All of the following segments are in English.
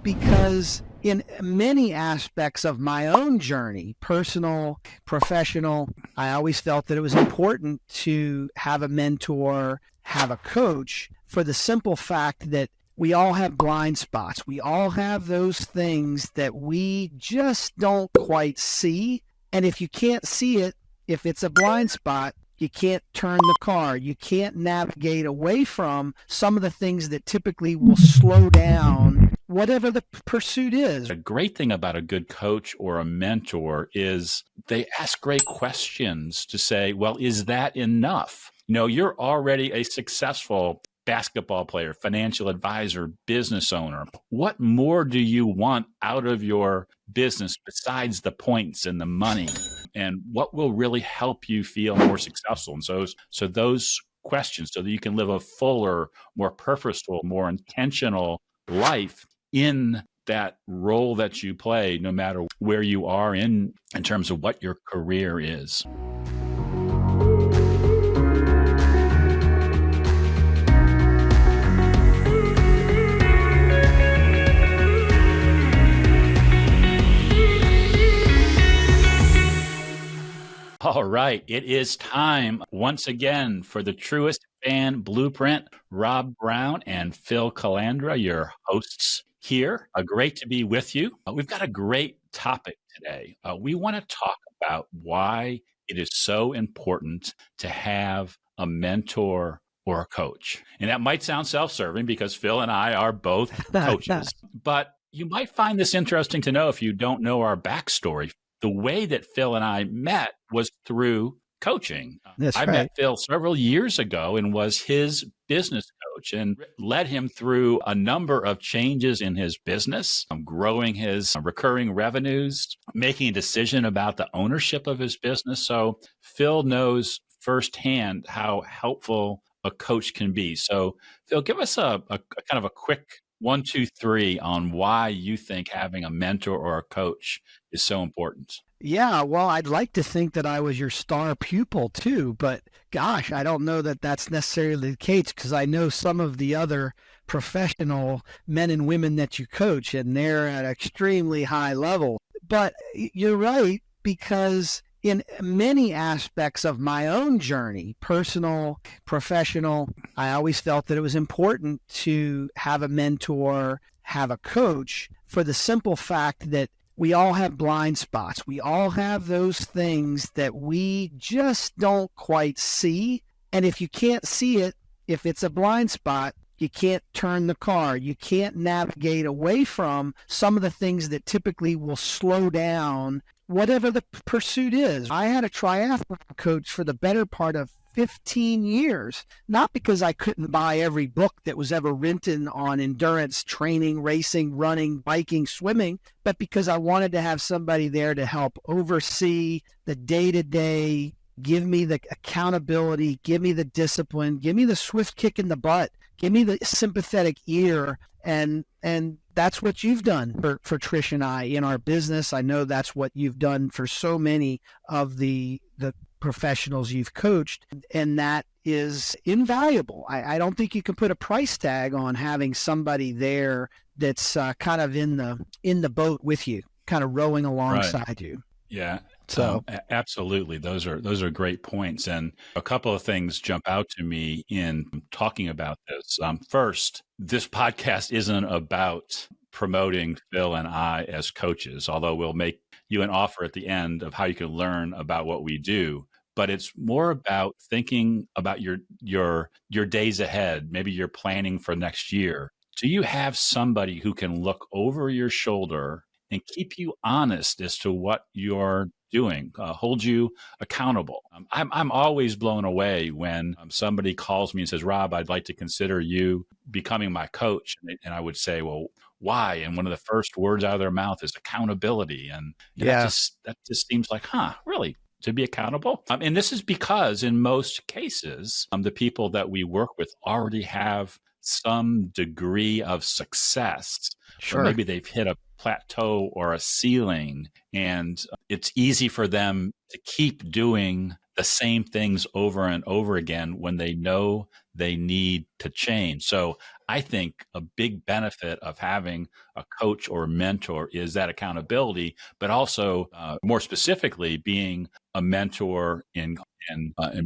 because in many aspects of my own journey, personal, professional, I always felt that it was important to have a mentor, have a coach, for the simple fact that we all have blind spots. We all have those things that we just don't quite see. And if you can't see it, if it's a blind spot, you can't turn the car. You can't navigate away from some of the things that typically will slow down whatever the pursuit is. A great thing about a good coach or a mentor is they ask great questions to say, well, is that enough? You're already a successful basketball player, financial advisor, business owner. What more do you want out of your business besides the points and the money? And what will really help you feel more successful? And so those questions, so that you can live a fuller, more purposeful, more intentional life in that role that you play, no matter where you are in terms of what your career is. All right, it is time once again for the Truest Fan Blueprint. Rob Brown and Phil Calandra, your hosts here. Great to be with you. We've got a great topic today. We want to talk about why it is so important to have a mentor or a coach. And that might sound self-serving because Phil and I are both coaches, but you might find this interesting to know if you don't know our backstory. The way that Phil and I met was through coaching. I met Phil several years ago and was his business coach and led him through a number of changes in his business, growing his recurring revenues, making a decision about the ownership of his business. So Phil knows firsthand how helpful a coach can be. So Phil, give us a kind of a quick 1, 2, 3 on why you think having a mentor or a coach is so important. Yeah, well, I'd like to think that I was your star pupil too, but gosh, I don't know that that's necessarily the case because I know some of the other professional men and women that you coach, and they're at an extremely high level. But you're right, because in many aspects of my own journey, personal, professional, I always felt that it was important to have a mentor, have a coach, for the simple fact that we all have blind spots. We all have those things that we just don't quite see. And if you can't see it, if it's a blind spot, you can't turn the car. You can't navigate away from some of the things that typically will slow down whatever the pursuit is. I had a triathlon coach for the better part of 15 years, not because I couldn't buy every book that was ever written on endurance training, racing, running, biking, swimming, but because I wanted to have somebody there to help oversee the day-to-day, give me the accountability, give me the discipline, give me the swift kick in the butt, give me the sympathetic ear. And that's what you've done for Trish and I in our business. I know that's what you've done for so many of the professionals you've coached, and that is invaluable. I don't think you can put a price tag on having somebody there that's kind of in the boat with you, kind of rowing alongside you. Yeah. So absolutely. Those are great points. And a couple of things jump out to me in talking about this. First, this podcast isn't about promoting Phil and I as coaches, although we'll make you an offer at the end of how you can learn about what we do. But it's more about thinking about your days ahead. Maybe you're planning for next year. Do you have somebody who can look over your shoulder and keep you honest as to what you're doing, hold you accountable? I'm always blown away when somebody calls me and says, Rob, I'd like to consider you becoming my coach. And I would say, well, why? And one of the first words out of their mouth is accountability. And that just seems like, really? To be accountable? And this is because in most cases, the people that we work with already have some degree of success. Sure. Or maybe they've hit a plateau or a ceiling, and it's easy for them to keep doing the same things over and over again when they know they need to change. So I think a big benefit of having a coach or a mentor is that accountability, but also more specifically being a mentor and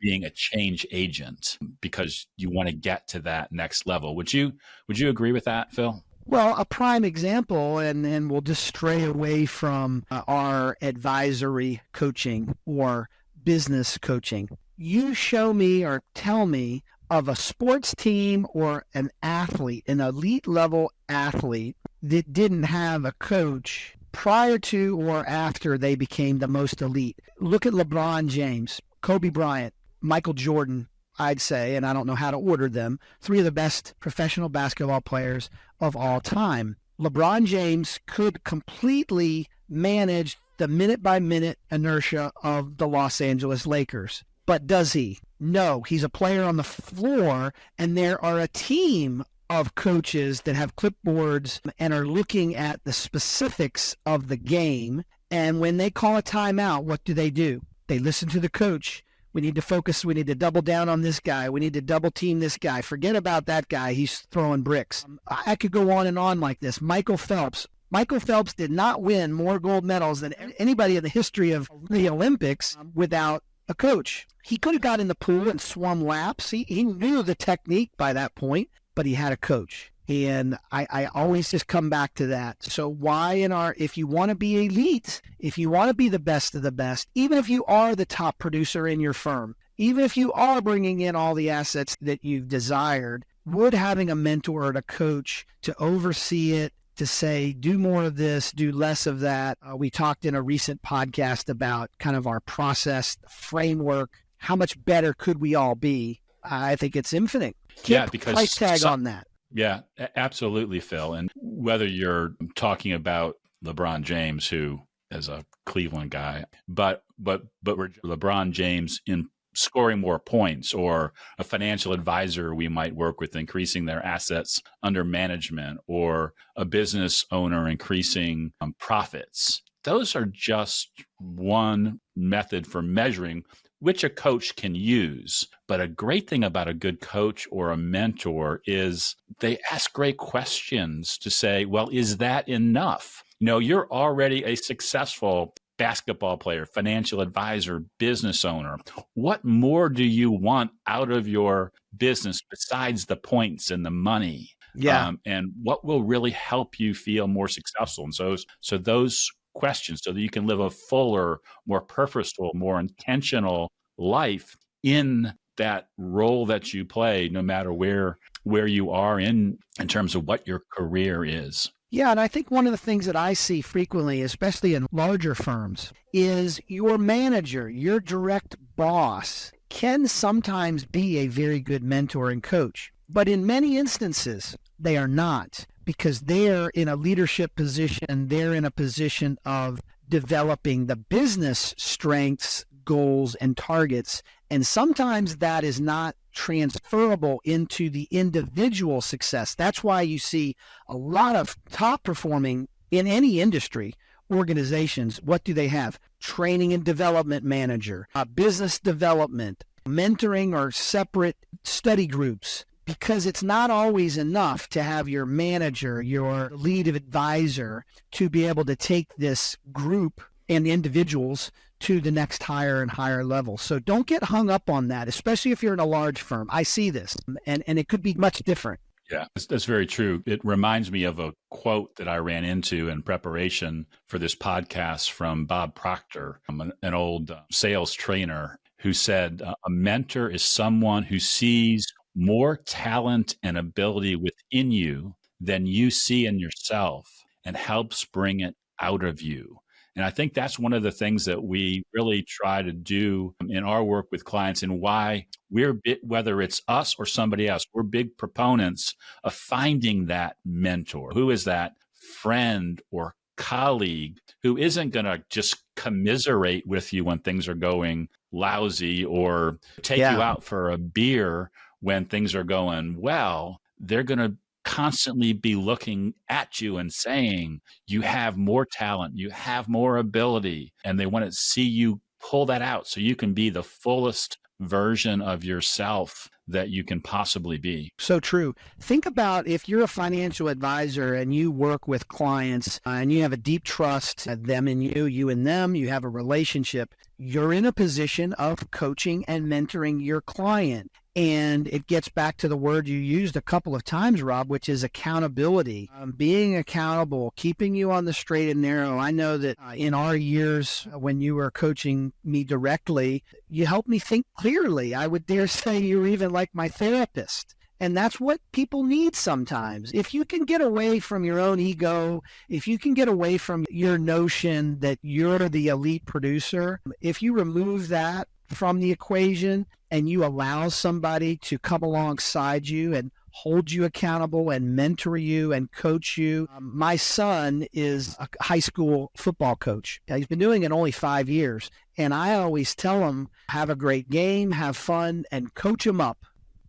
being a change agent, because you want to get to that next level. Would you agree with that, Phil? Well, a prime example, and we'll just stray away from our advisory coaching or business coaching. You show me or tell me of a sports team or an athlete, an elite level athlete that didn't have a coach prior to or after they became the most elite. Look at LeBron James, Kobe Bryant, Michael Jordan, I'd say, and I don't know how to order them, three of the best professional basketball players of all time. LeBron James could completely manage the minute-by-minute inertia of the Los Angeles Lakers. But does he? No, he's a player on the floor, and there are a team of coaches that have clipboards and are looking at the specifics of the game. And when they call a timeout, what do? They listen to the coach. We need to focus. We need to double down on this guy. We need to double team this guy. Forget about that guy. He's throwing bricks. I could go on and on like this. Michael Phelps. Michael Phelps did not win more gold medals than anybody in the history of the Olympics without a coach. He could have got in the pool and swum laps. He knew the technique by that point, but he had a coach. And I always just come back to that. So why if you want to be elite, if you want to be the best of the best, even if you are the top producer in your firm, even if you are bringing in all the assets that you've desired, would having a mentor or a coach to oversee it, to say, do more of this, do less of that. We talked in a recent podcast about kind of our process framework. How much better could we all be? I think it's infinite. Yeah, because price tag on that. Yeah, absolutely, Phil. And whether you're talking about LeBron James, who is a Cleveland guy, but LeBron James in scoring more points, or a financial advisor we might work with increasing their assets under management, or a business owner increasing profits. Those are just one method for measuring which a coach can use. But a great thing about a good coach or a mentor is they ask great questions to say, well, is that enough? You're already a successful basketball player, financial advisor, business owner. What more do you want out of your business besides the points and the money? Yeah. And what will really help you feel more successful? And so those questions, so that you can live a fuller, more purposeful, more intentional life in that role that you play, no matter where you are in terms of what your career is. Yeah, and I think one of the things that I see frequently, especially in larger firms, is your manager, your direct boss, can sometimes be a very good mentor and coach. But in many instances, they are not, because they're in a leadership position. They're in a position of developing the business strengths, goals, and targets. And sometimes that is not transferable into the individual success. That's why you see a lot of top performing in any industry organizations. What do they have? Training and development manager, business development, mentoring, or separate study groups. Because it's not always enough to have your manager, your lead advisor, to be able to take this group and individuals to the next higher and higher level. So don't get hung up on that, especially if you're in a large firm. I see this, and it could be much different. Yeah, that's very true. It reminds me of a quote that I ran into in preparation for this podcast from Bob Proctor, an old sales trainer, who said, a mentor is someone who sees more talent and ability within you than you see in yourself and helps bring it out of you. And I think that's one of the things that we really try to do in our work with clients, and why whether it's us or somebody else, we're big proponents of finding that mentor. Who is that friend or colleague who isn't going to just commiserate with you when things are going lousy, or take you out for a beer when things are going well? They're going to constantly be looking at you and saying, you have more talent, you have more ability, and they want to see you pull that out so you can be the fullest version of yourself that you can possibly be. So true. Think about if you're a financial advisor and you work with clients and you have a deep trust, them and you and them, you have a relationship, you're in a position of coaching and mentoring your client. And it gets back to the word you used a couple of times, Rob, which is accountability. Being accountable, keeping you on the straight and narrow. I know that in our years when you were coaching me directly, you helped me think clearly. I would dare say you were even like my therapist. And that's what people need sometimes. If you can get away from your own ego, if you can get away from your notion that you're the elite producer, if you remove that from the equation and you allow somebody to come alongside you and hold you accountable and mentor you and coach you. My son is a high school football coach. He's been doing it only 5 years. And I always tell him, have a great game, have fun, and coach him up.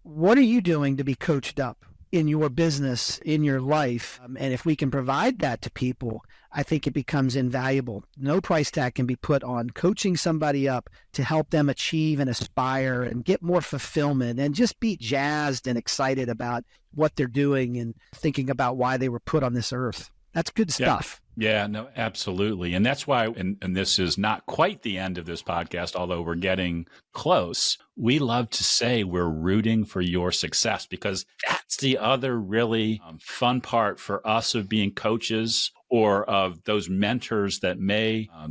What are you doing to be coached up in your business, in your life? And if we can provide that to people, I think it becomes invaluable. No price tag can be put on coaching somebody up to help them achieve and aspire and get more fulfillment and just be jazzed and excited about what they're doing and thinking about why they were put on this earth. That's good stuff. Yeah, no, absolutely. And that's why, and this is not quite the end of this podcast, although we're getting close, we love to say we're rooting for your success, because that's the other really fun part for us of being coaches or of those mentors that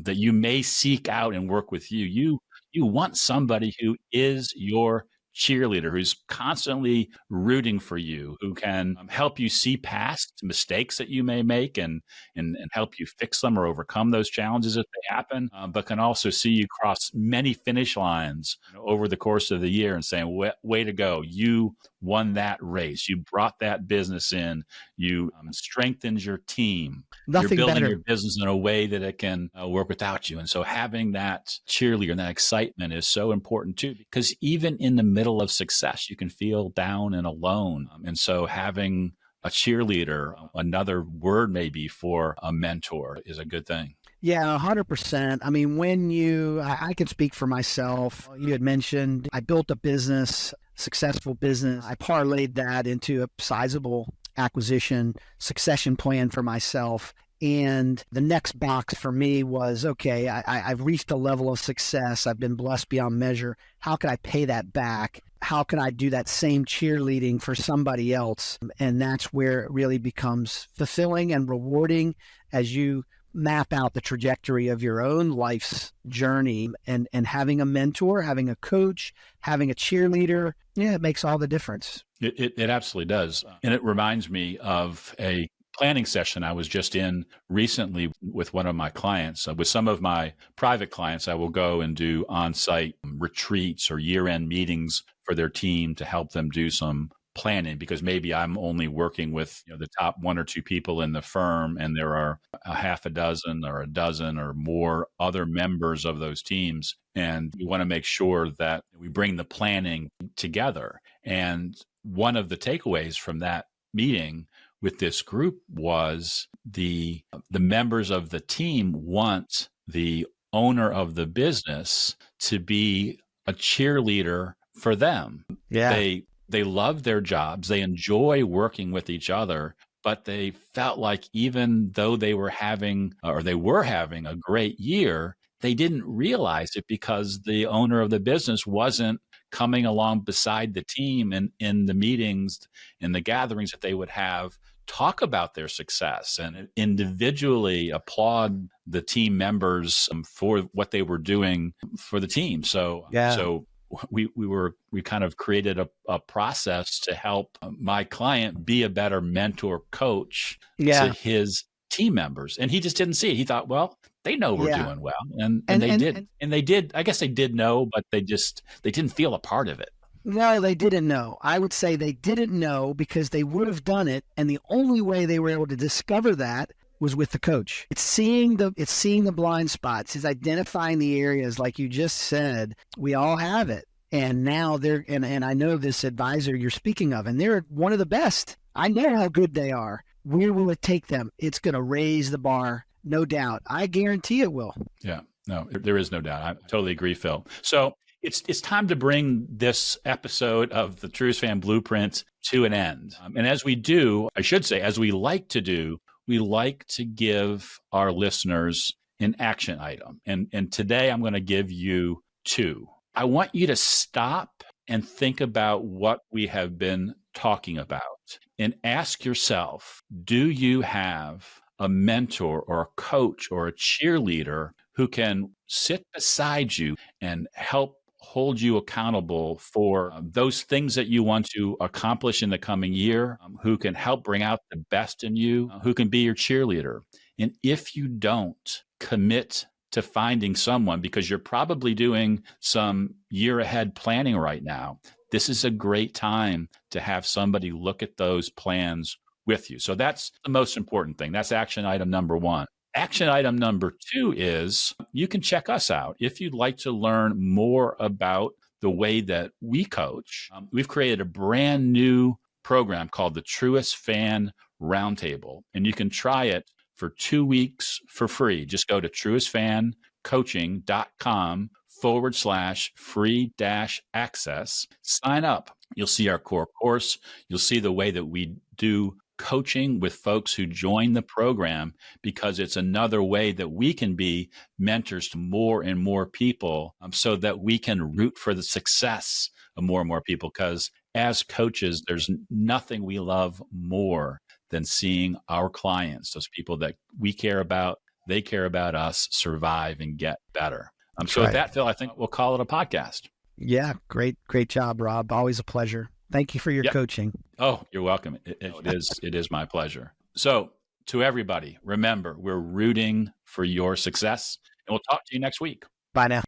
that you may seek out and work with you. You want somebody who is your cheerleader, who's constantly rooting for you, who can help you see past mistakes that you may make and help you fix them or overcome those challenges if they happen, but can also see you cross many finish lines over the course of the year and saying, way to go. You won that race. You brought that business in. You strengthened your team. You're building your business in a way that it can work without you. And so having that cheerleader and that excitement is so important too, because even in the middle of success, you can feel down and alone. And so having a cheerleader, another word maybe for a mentor, is a good thing. Yeah, 100%. I mean, I can speak for myself. You had mentioned I built a business, successful business. I parlayed that into a sizable acquisition succession plan for myself. And the next box for me was, okay, I've reached a level of success. I've been blessed beyond measure. How can I pay that back? How can I do that same cheerleading for somebody else? And that's where it really becomes fulfilling and rewarding as you map out the trajectory of your own life's journey, and having a mentor, having a coach, having a cheerleader. Yeah, it makes all the difference. It absolutely does. And it reminds me of a planning session I was just in recently with one of my clients. With some of my private clients, I will go and do on-site retreats or year-end meetings for their team to help them do some planning, because maybe I'm only working with the top 1 or 2 people in the firm, and there are a half a dozen or a dozen or more other members of those teams. And we want to make sure that we bring the planning together. And one of the takeaways from that meeting with this group was the members of the team want the owner of the business to be a cheerleader for them. Yeah. They love their jobs. They enjoy working with each other, but they felt like even though they were having a great year, they didn't realize it because the owner of the business wasn't coming along beside the team and in the meetings, in the gatherings that they would have, talk about their success and individually applaud the team members for what they were doing for the team. So we kind of created a process to help my client be a better mentor coach to his team members. And he just didn't see it. He thought, well, they know we're doing well. And they did. I guess they did know, but they didn't feel a part of it. No, they didn't know. I would say they didn't know because they would have done it. And the only way they were able to discover that was with the coach. It's seeing the blind spots. It's identifying the areas, like you just said. We all have it. And now and I know this advisor you're speaking of, and they're one of the best. I know how good they are. Where will it take them? It's going to raise the bar, no doubt. I guarantee it will. Yeah. No, there is no doubt. I totally agree, Phil. So it's time to bring this episode of the Truest Fan Blueprint to an end. And as we do, I should say, as we like to do, we like to give our listeners an action item. And today I'm going to give you two. I want you to stop and think about what we have been talking about and ask yourself, do you have a mentor or a coach or a cheerleader who can sit beside you and help hold you accountable for those things that you want to accomplish in the coming year, who can help bring out the best in you, who can be your cheerleader? And if you don't commit to finding someone, because you're probably doing some year ahead planning right now, this is a great time to have somebody look at those plans with you. So that's the most important thing. That's action item number one. Action item number two is you can check us out. If you'd like to learn more about the way that we coach, we've created a brand new program called the Truest Fan Roundtable, and you can try it for 2 weeks for free. Just go to truestfancoaching.com/free-access. Sign up. You'll see our core course. You'll see the way that we do coaching with folks who join the program, because it's another way that we can be mentors to more and more people, so that we can root for the success of more and more people. Because as coaches, there's nothing we love more than seeing our clients, those people that we care about, they care about us, survive and get better. So with that, Phil, I think we'll call it a podcast. Yeah, great job, Rob. Always a pleasure. Thank you for your coaching. Oh, you're welcome. It is my pleasure. So to everybody, remember, we're rooting for your success, and we'll talk to you next week. Bye now.